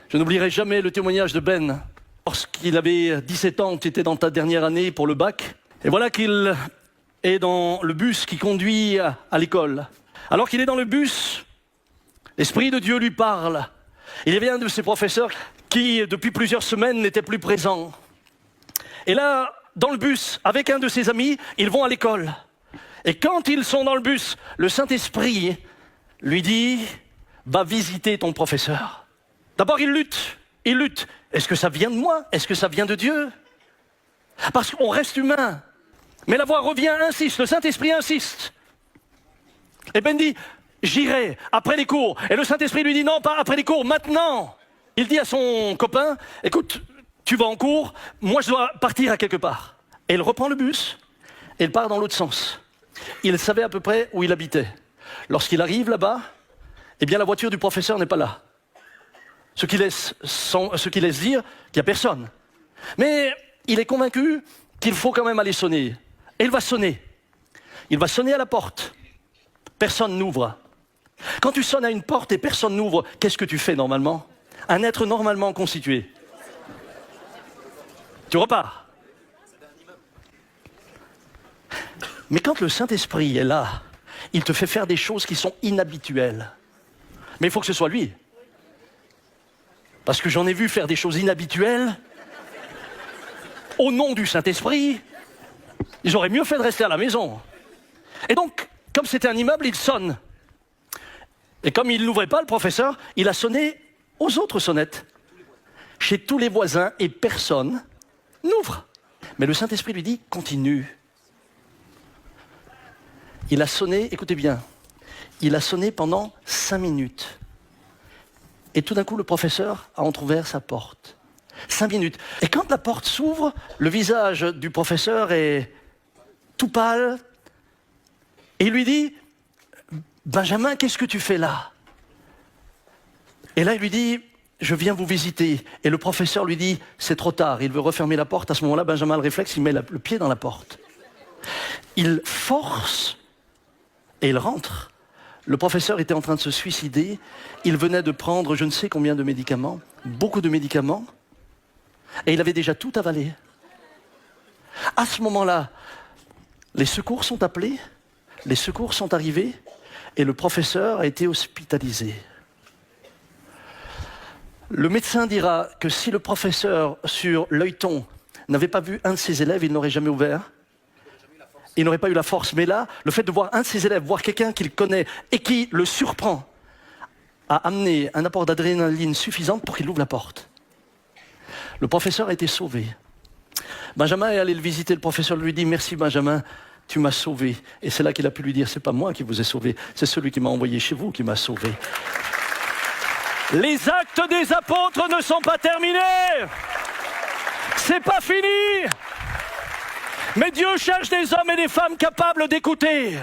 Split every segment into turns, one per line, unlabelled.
Je n'oublierai jamais le témoignage de Ben. Lorsqu'il avait 17 ans, tu étais dans ta dernière année pour le bac. Et voilà qu'il est dans le bus qui conduit à l'école. Alors qu'il est dans le bus, l'Esprit de Dieu lui parle. Il y avait un de ses professeurs qui, depuis plusieurs semaines, n'était plus présent. Et là, dans le bus, avec un de ses amis, ils vont à l'école. Et quand ils sont dans le bus, le Saint-Esprit lui dit « Va visiter ton professeur ». D'abord, il lutte. Il lutte. Est-ce que ça vient de moi? Est-ce que ça vient de Dieu? Parce qu'on reste humain. Mais la voix revient, insiste. Le Saint-Esprit insiste. Et Ben dit « J'irai après les cours ». Et le Saint-Esprit lui dit « Non, pas après les cours, maintenant ». Il dit à son copain « Écoute, tu vas en cours, moi je dois partir à quelque part ». Et il reprend le bus et il part dans l'autre sens. Il savait à peu près où il habitait. Lorsqu'il arrive là-bas, eh bien la voiture du professeur n'est pas là. Ce qui laisse dire qu'il n'y a personne. Mais il est convaincu qu'il faut quand même aller sonner. Et il va sonner. Il va sonner à la porte. Personne n'ouvre. Quand tu sonnes à une porte et personne n'ouvre, qu'est-ce que tu fais normalement? Un être normalement constitué. Tu repars. Mais quand le Saint-Esprit est là, il te fait faire des choses qui sont inhabituelles. Mais il faut que ce soit lui. Parce que j'en ai vu faire des choses inhabituelles au nom du Saint-Esprit. Ils auraient mieux fait de rester à la maison. Et donc, comme c'était un immeuble, il sonne. Et comme il n'ouvrait pas, le professeur, il a sonné aux autres sonnettes. Chez tous les voisins, et personne n'ouvre. Mais le Saint-Esprit lui dit, continue. Il a sonné, écoutez bien, il a sonné pendant 5 minutes. Et tout d'un coup, le professeur a entrouvert sa porte. 5 minutes. Et quand la porte s'ouvre, le visage du professeur est tout pâle. Et il lui dit, Benjamin, qu'est-ce que tu fais là? Et là, il lui dit, je viens vous visiter. Et le professeur lui dit, c'est trop tard. Il veut refermer la porte. À ce moment-là, Benjamin a le réflexe, il met le pied dans la porte. Il force et il rentre. Le professeur était en train de se suicider. Il venait de prendre je ne sais combien de médicaments, beaucoup de médicaments. Et il avait déjà tout avalé. À ce moment-là, les secours sont appelés, les secours sont arrivés, et le professeur a été hospitalisé. Le médecin dira que si le professeur, sur l'œilleton, n'avait pas vu un de ses élèves, il n'aurait jamais ouvert. Il n'aurait pas eu la force. Mais là, le fait de voir un de ses élèves, voir quelqu'un qu'il connaît et qui le surprend, a amené un apport d'adrénaline suffisant pour qu'il ouvre la porte. Le professeur a été sauvé. Benjamin est allé le visiter, le professeur lui dit « Merci Benjamin, tu m'as sauvé ». Et c'est là qu'il a pu lui dire « C'est pas moi qui vous ai sauvé, c'est celui qui m'a envoyé chez vous qui m'a sauvé ». Les actes des apôtres ne sont pas terminés. C'est pas fini. Mais Dieu cherche des hommes et des femmes capables d'écouter.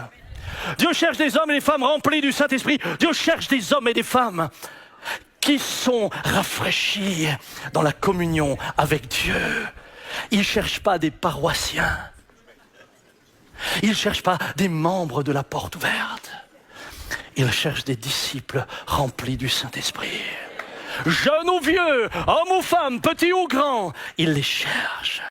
Dieu cherche des hommes et des femmes remplis du Saint-Esprit. Dieu cherche des hommes et des femmes qui sont rafraîchis dans la communion avec Dieu. Il ne cherche pas des paroissiens. Il ne cherche pas des membres de la porte ouverte. Il cherche des disciples remplis du Saint-Esprit. Jeunes ou vieux, hommes ou femmes, petits ou grands, il les cherche.